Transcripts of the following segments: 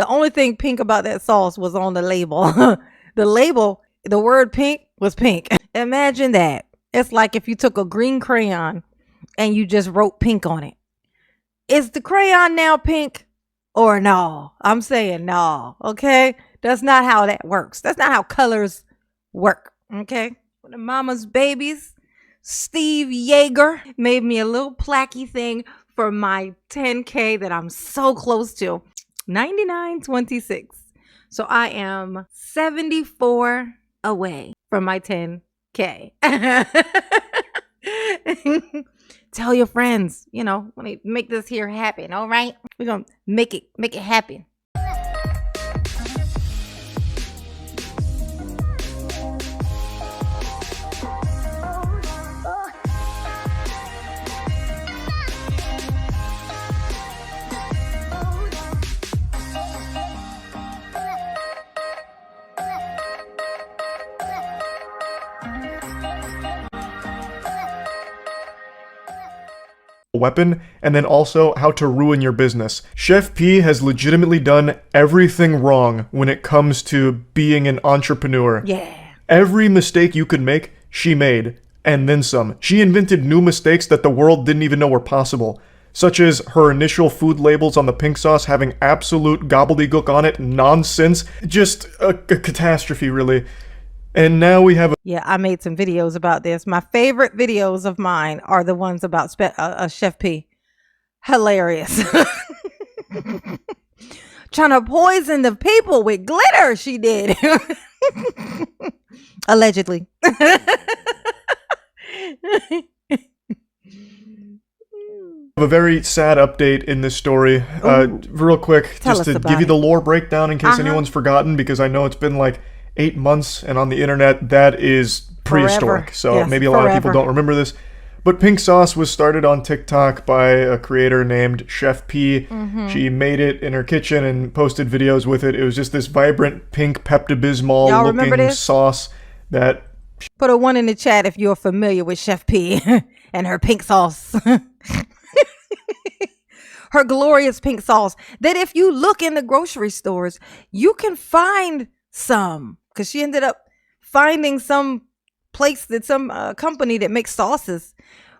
The only thing pink about that sauce was on the label. The label, the word pink was pink. Imagine that. It's like if you took a green crayon and you just wrote pink on it. Is the crayon now pink or no? I'm saying no. Okay. That's not how that works. That's not how colors work. Okay. The mama's babies, Steve Yeager, made me a little plaquey thing for my 10K that I'm so close to. 99.26. So I am 74 away from my 10K. Tell your friends, let me make this here happen. All right. We're going to make it happen. Weapon, and then also how to ruin your business. Chef P has legitimately done everything wrong when it comes to being an entrepreneur. Yeah. Every mistake you could make, she made, and then some. She invented new mistakes that the world didn't even know were possible, such as her initial food labels on the pink sauce having absolute gobbledygook on it, nonsense, just a catastrophe, really. And now we have Yeah, I made some videos about this. My favorite videos of mine are the ones about Chef P. Hilarious. Trying to poison the people with glitter, she did. Allegedly. a very sad update in this story. Real quick, just to give you the lore breakdown in case anyone's forgotten, because I know it's been like 8 months, and on the internet that is prehistoric. Forever. So yes, maybe a lot of people don't remember this. But pink sauce was started on TikTok by a creator named Chef P. She made it in her kitchen and posted videos with it. It was just this vibrant pink Pepto-Bismol looking sauce that... Put a 1 in the chat if you're familiar with Chef P and her pink sauce. Her glorious pink sauce that if you look in the grocery stores, you can find some. Because she ended up finding some place that some company that makes sauces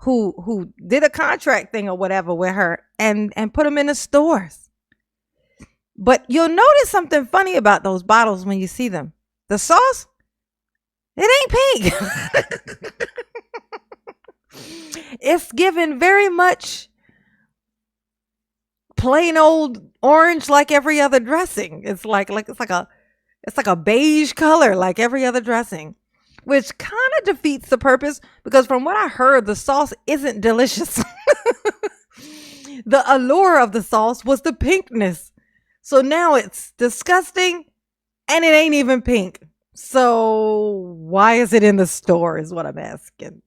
who did a contract thing or whatever with her and put them in the stores. But you'll notice something funny about those bottles when you see them. The sauce, it ain't pink. It's given very much plain old orange like every other dressing. It's like a beige color like every other dressing, which kind of defeats the purpose because from what I heard, the sauce isn't delicious. The allure of the sauce was the pinkness. So now it's disgusting and it ain't even pink. So why is it in the store is what I'm asking.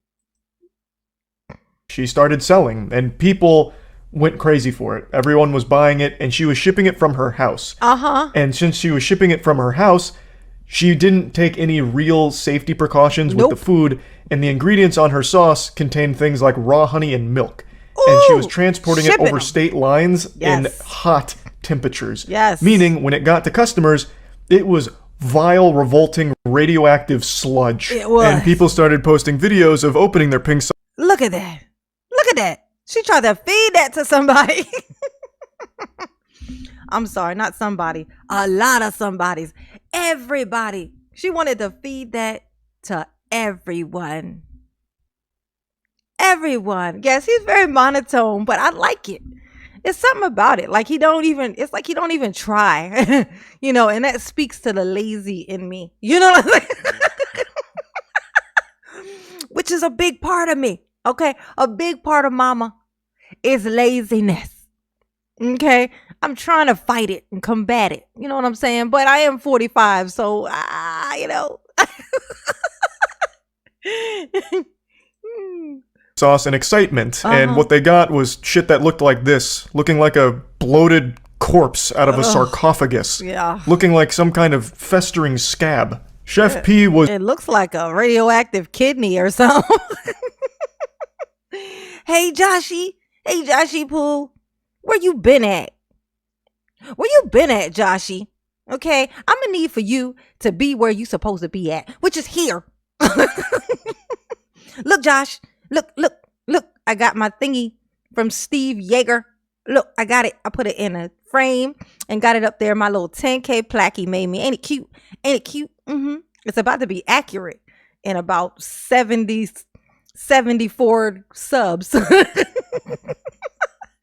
She started selling and people went crazy for it. Everyone was buying it, and she was shipping it from her house. And since she was shipping it from her house, she didn't take any real safety precautions with the food, and the ingredients on her sauce contained things like raw honey and milk. And she was transporting it over state lines in hot temperatures. Meaning, when it got to customers, it was vile, revolting, radioactive sludge. It was. And people started posting videos of opening their pink sauce. Look at that. Look at that. She tried to feed that to somebody. I'm sorry, not somebody. A lot of somebodies. Everybody. She wanted to feed that to everyone. Everyone. Yes, he's very monotone, but I like it. It's something about it. Like it's like he don't even try. And that speaks to the lazy in me. You know what I'm saying? Which is a big part of me. Okay, a big part of mama is laziness. Okay, I'm trying to fight it and combat it. You know what I'm saying? But I am 45, so sauce and excitement, and what they got was shit that looked like this, looking like a bloated corpse out of a sarcophagus, looking like some kind of festering scab. Chef P was... It looks like a radioactive kidney or something. Hey, Joshy Poo, where you been at? Where you been at, Joshy? Okay, I'm gonna need for you to be where you supposed to be at, which is here. Look, Josh. Look. I got my thingy from Steve Yeager. Look, I got it. I put it in a frame and got it up there. My little 10K plaque he made me. Ain't it cute? Ain't it cute? It's about to be accurate in about 74 subs.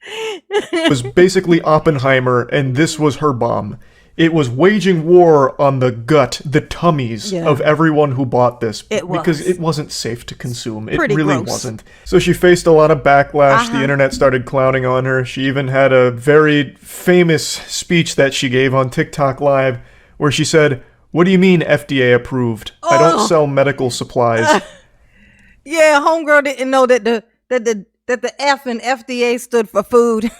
It was basically Oppenheimer, and this was her bomb. It was waging war on the gut, the tummies of everyone who bought this. Because it wasn't safe to consume. It really gross. Wasn't. So she faced a lot of backlash. The internet started clowning on her. She even had a very famous speech that she gave on TikTok Live where she said, "What do you mean FDA approved? I don't sell medical supplies." Yeah, homegirl didn't know that the F in FDA stood for food.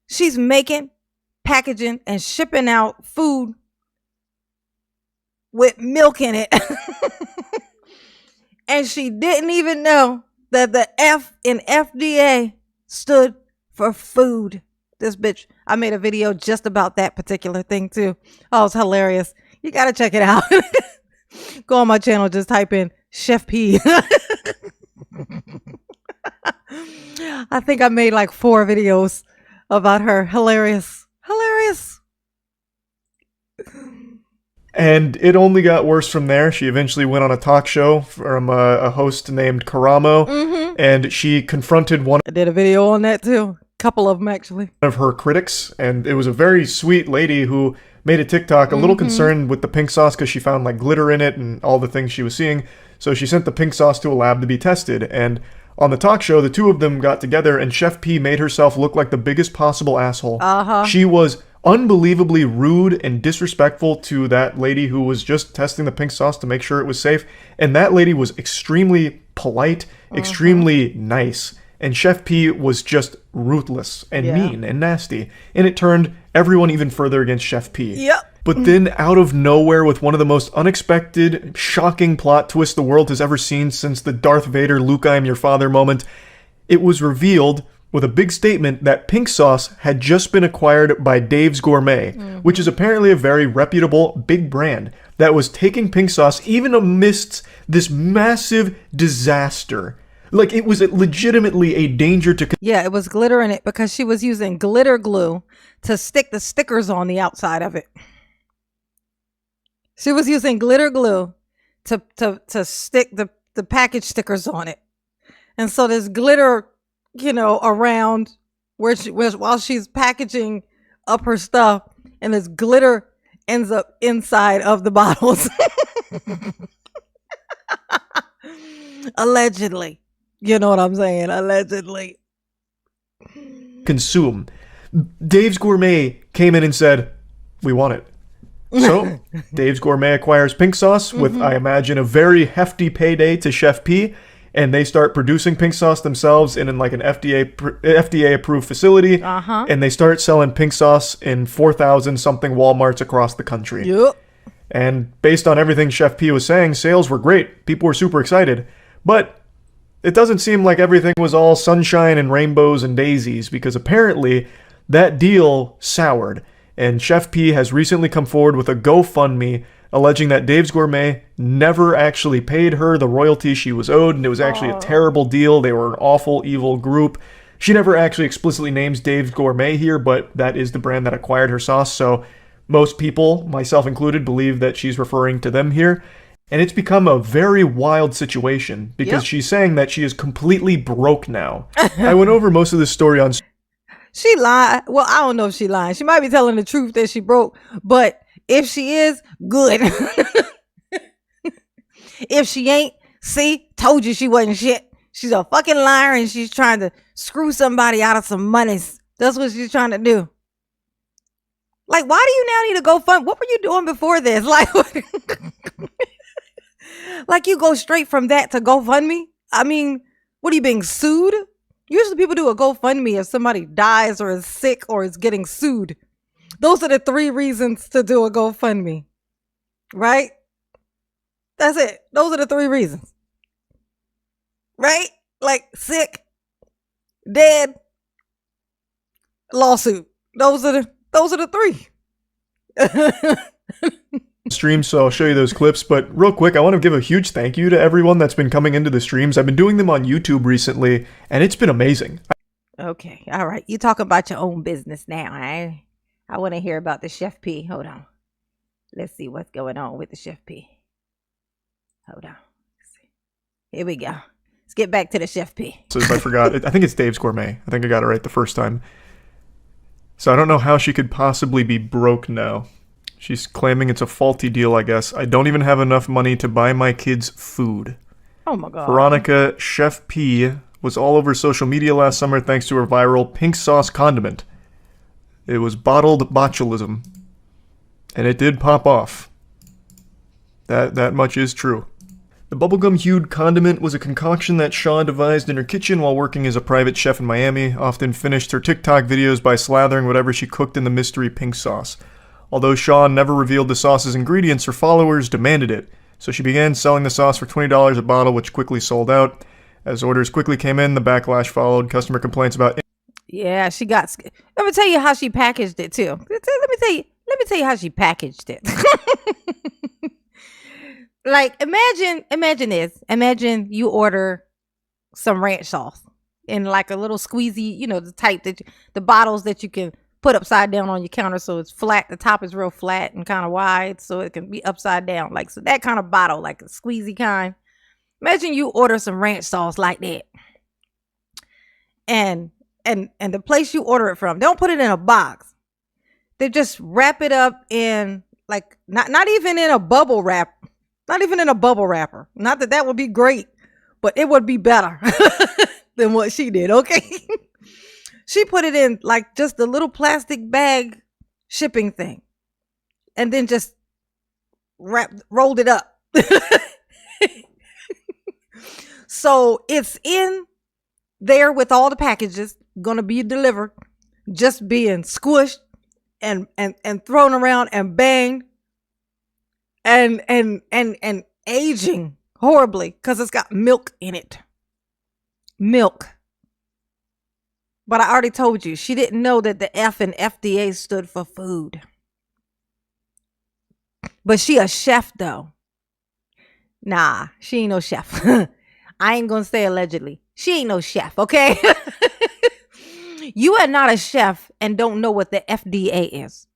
She's making, packaging, and shipping out food with milk in it. And she didn't even know that the F in FDA stood for food. This bitch, I made a video just about that particular thing too. Oh, it's hilarious. You gotta check it out. Go on my channel, just type in Chef P. I think I made like 4 videos about her. Hilarious. And it only got worse from there. She eventually went on a talk show from a host named Karamo, and she confronted one. I did a video on that too. A couple of them actually. Of her critics, and it was a very sweet lady who made a TikTok a little concerned with the pink sauce because she found like glitter in it and all the things she was seeing. So she sent the pink sauce to a lab to be tested, and on the talk show, the two of them got together, and Chef P made herself look like the biggest possible asshole. She was unbelievably rude and disrespectful to that lady who was just testing the pink sauce to make sure it was safe. And that lady was extremely polite, extremely nice. And Chef P was just ruthless and mean and nasty. And it turned everyone even further against Chef P. Yep. But then, out of nowhere, with one of the most unexpected, shocking plot twists the world has ever seen since the Darth Vader, Luke, I am your father moment, it was revealed with a big statement that pink sauce had just been acquired by Dave's Gourmet, which is apparently a very reputable, big brand that was taking pink sauce even amidst this massive disaster. Like, it was legitimately a danger to... Yeah, it was glitter in it because she was using glitter glue to stick the stickers on the outside of it. She was using glitter glue to stick the package stickers on it. And so there's glitter, around while she's packaging up her stuff, and this glitter ends up inside of the bottles. Allegedly. You know what I'm saying? Allegedly. Consume. Dave's Gourmet came in and said, "We want it." So, Dave's Gourmet acquires pink sauce with, I imagine, a very hefty payday to Chef P, and they start producing pink sauce themselves in like an FDA-approved facility, and they start selling pink sauce in 4,000-something Walmarts across the country. Yep. And based on everything Chef P was saying, sales were great. People were super excited. But it doesn't seem like everything was all sunshine and rainbows and daisies, because apparently that deal soured. And Chef P has recently come forward with a GoFundMe alleging that Dave's Gourmet never actually paid her the royalty she was owed, and it was actually a terrible deal. They were an awful, evil group. She never actually explicitly names Dave's Gourmet here, but that is the brand that acquired her sauce, so most people, myself included, believe that she's referring to them here. And it's become a very wild situation, because she's saying that she is completely broke now. I went over most of this story on... She lied. Well, I don't know if she lied. She might be telling the truth that she broke, but if she is, good. If she ain't, see, told you she wasn't shit. She's a fucking liar, and she's trying to screw somebody out of some monies. That's what she's trying to do. Like, why do you now need to go fund? What were you doing before this? Like, like you go straight from that to GoFundMe? I mean, what are you being sued? Usually people do a GoFundMe if somebody dies or is sick or is getting sued. Those are the 3 reasons to do a GoFundMe. Right? That's it. Those are the 3 reasons. Right? Like sick, dead, lawsuit. Those are the three. Stream, so I'll show you those clips. But real quick, I want to give a huge thank you to everyone that's been coming into the streams. I've been doing them on YouTube recently, and it's been amazing. Okay, all right. You talk about your own business now. I want to hear about the Chef P. Hold on. Let's see what's going on with the Chef P. Hold on. Let's see. Here we go. Let's get back to the Chef P. So if I forgot, I think it's Dave's Gourmet. I think I got it right the first time. So I don't know how she could possibly be broke now. She's claiming it's a faulty deal, I guess. I don't even have enough money to buy my kids food. Oh my God. Veronica Chef P was all over social media last summer thanks to her viral pink sauce condiment. It was bottled botulism. And it did pop off. That much is true. The bubblegum-hued condiment was a concoction that Shaw devised in her kitchen while working as a private chef in Miami, often finished her TikTok videos by slathering whatever she cooked in the mystery pink sauce. Although Shaw never revealed the sauce's ingredients, her followers demanded it, so she began selling the sauce for $20 a bottle, which quickly sold out. As orders quickly came in, the backlash followed. Customer complaints about... Yeah, she got... Let me tell you how she packaged it, too. Let me tell you how she packaged it. Like, imagine this. Imagine you order some ranch sauce in like a little squeezy, you know, the type that the bottles that you can put upside down on your counter so it's flat. The top is real flat and kind of wide so it can be upside down. Like, so that kind of bottle, like a squeezy kind. Imagine you order some ranch sauce like that. And the place you order it from, don't put it in a box. They just wrap it up in like not even in a bubble wrap. Not even in a bubble wrapper. Not that that would be great, but it would be better than what she did, okay? She put it in like just a little plastic bag shipping thing and then just rolled it up. So it's in there with all the packages going to be delivered, just being squished and thrown around and banged. And aging horribly because it's got milk in it. Milk. But I already told you, she didn't know that the F in FDA stood for food. But she a chef, though. Nah, she ain't no chef. I ain't gonna say allegedly. She ain't no chef, okay? You are not a chef and don't know what the FDA is.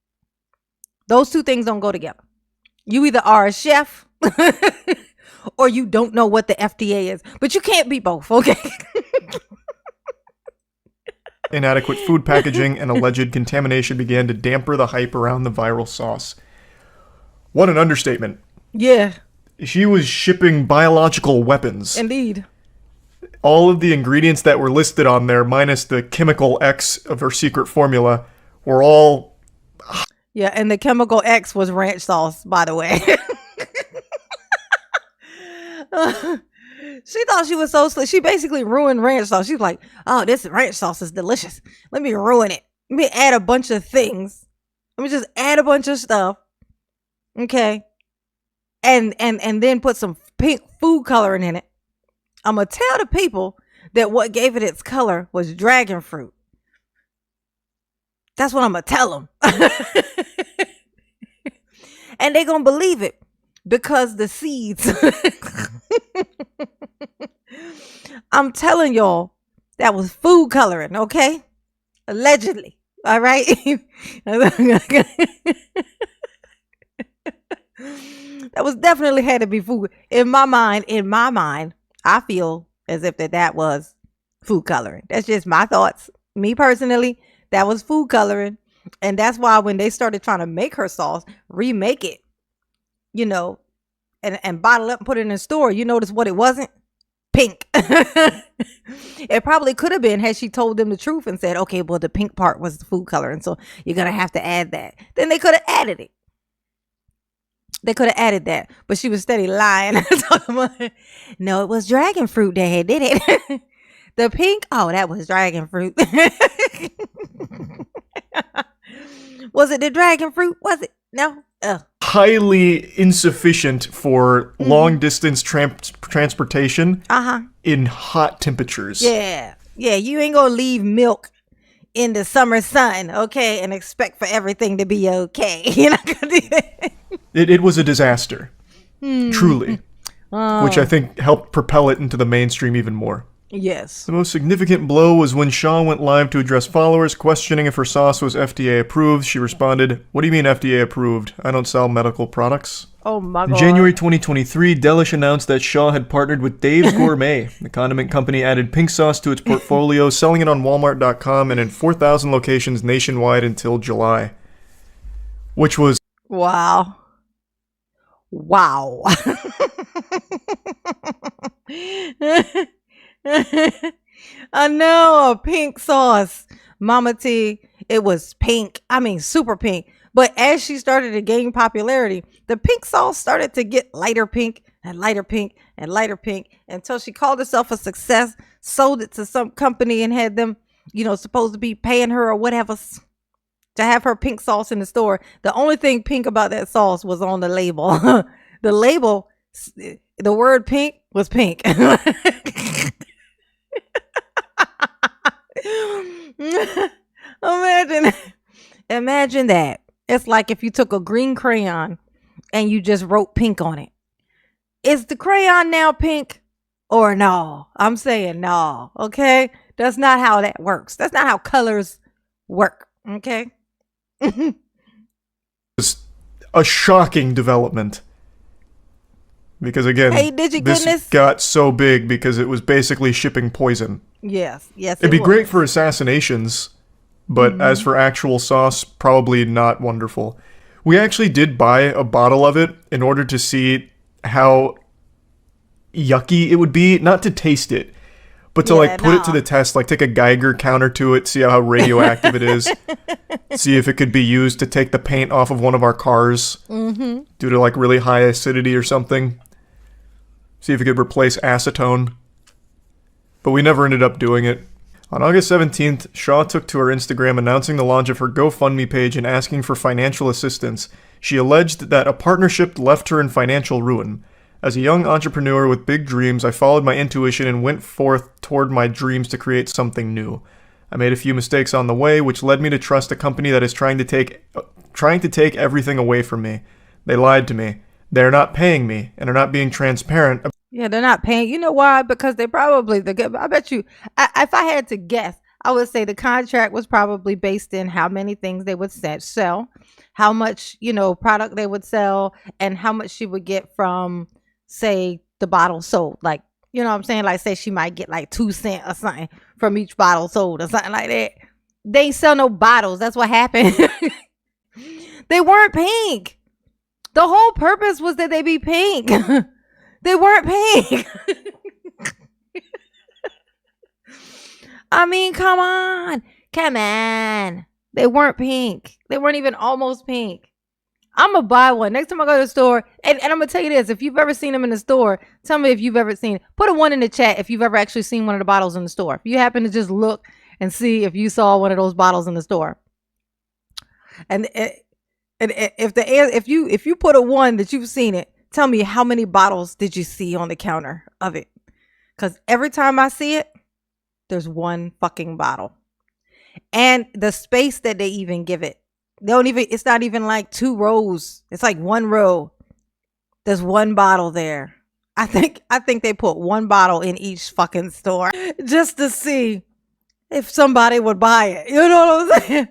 Those two things don't go together. You either are a chef or you don't know what the FDA is. But you can't be both, okay? Inadequate food packaging and alleged contamination began to damper the hype around the viral sauce. What an understatement. Yeah. She was shipping biological weapons. Indeed. All of the ingredients that were listed on there, minus the chemical X of her secret formula, were all... Yeah, and the chemical X was ranch sauce, by the way. She thought she was so slick. She basically ruined ranch sauce. She's like, oh, this ranch sauce is delicious. Let me ruin it. Let me add a bunch of things. Let me just add a bunch of stuff. Okay. And then put some pink food coloring in it. I'm going to tell the people that what gave it its color was dragon fruit. That's what I'm going to tell them. And they're going to believe it because the seeds. I'm telling y'all, that was food coloring, okay? Allegedly. All right? That was definitely had to be food. In my mind, I feel as if that was food coloring. That's just my thoughts. Me personally, that was food coloring. And that's why when they started trying to make her sauce, remake it, you know, and bottle up and put it in a store, you notice what it wasn't? Pink. It probably could have been had she told them the truth and said, okay, well, the pink part was the food coloring, so you're going to have to add that. Then they could have added it. They could have added that, but she was steady lying. No, it was dragon fruit that had did it. The pink, oh, that was dragon fruit. Was it the dragon fruit? Was it? No. Highly insufficient for long distance transportation in hot temperatures. Yeah. Yeah, you ain't gonna leave milk in the summer sun, okay, and expect for everything to be okay. You're not gonna do that. It was a disaster, truly, which I think helped propel it into the mainstream even more. Yes. The most significant blow was when Shaw went live to address followers questioning if her sauce was FDA approved. She responded, "What do you mean FDA approved? I don't sell medical products." Oh my God. In January 2023, Delish announced that Shaw had partnered with Dave's Gourmet. The condiment company added pink sauce to its portfolio, selling it on Walmart.com and in 4,000 locations nationwide until July. Which was... Wow. Wow. I know, a pink sauce. Mama T, it was pink. I mean, super pink. But as she started to gain popularity, the pink sauce started to get lighter pink and lighter pink and lighter pink until she called herself a success, sold it to some company and had them, supposed to be paying her or whatever to have her pink sauce in the store. The only thing pink about that sauce was on the label. The label, the word pink was pink. Imagine that. It's like if you took a green crayon and you just wrote pink on it. Is the crayon now pink or no? I'm saying no. Okay. That's not how that works. That's not how colors work. Okay. It's a shocking development. Because again, hey, did you this got so big because it was basically shipping poison. Yes. It'd be great for assassinations, but as for actual sauce, probably not wonderful. We actually did buy a bottle of it in order to see how yucky it would be, not to taste it, but to put it to the test, take a Geiger counter to it, see how radioactive it is, see if it could be used to take the paint off of one of our cars due to really high acidity or something. See if it could replace acetone. But we never ended up doing it. On August 17th, Shaw took to her Instagram announcing the launch of her GoFundMe page and asking for financial assistance. She alleged that a partnership left her in financial ruin. As a young entrepreneur with big dreams, I followed my intuition and went forth toward my dreams to create something new. I made a few mistakes on the way, which led me to trust a company that is trying to take everything away from me. They lied to me. They're not paying me and are not being transparent. Yeah, they're not paying. You know why? Because they probably, I bet you, if I had to guess, I would say the contract was probably based in how many things they would sell, how much, product they would sell, and how much she would get from, say, the bottle sold. You know what I'm saying? Say she might get 2 cents or something from each bottle sold or something like that. They ain't sell no bottles. That's what happened. They weren't pink. The whole purpose was that they be pink. They weren't pink. I mean, come on. They weren't pink. They weren't even almost pink. I'm going to buy one. Next time I go to the store, and I'm going to tell you this. If you've ever seen them in the store, tell me if you've ever seen it. Put a 1 in the chat if you've ever actually seen one of the bottles in the store. If you happen to just look and see if you saw one of those bottles in the store. And if you put a 1 that you've seen it, tell me how many bottles did you see on the counter of it? Because every time I see it, there's 1 fucking bottle. And the space that they even give it, it's not even 2 rows. It's 1 row. There's 1 bottle there. I think they put 1 bottle in each fucking store just to see if somebody would buy it. You know what I'm saying?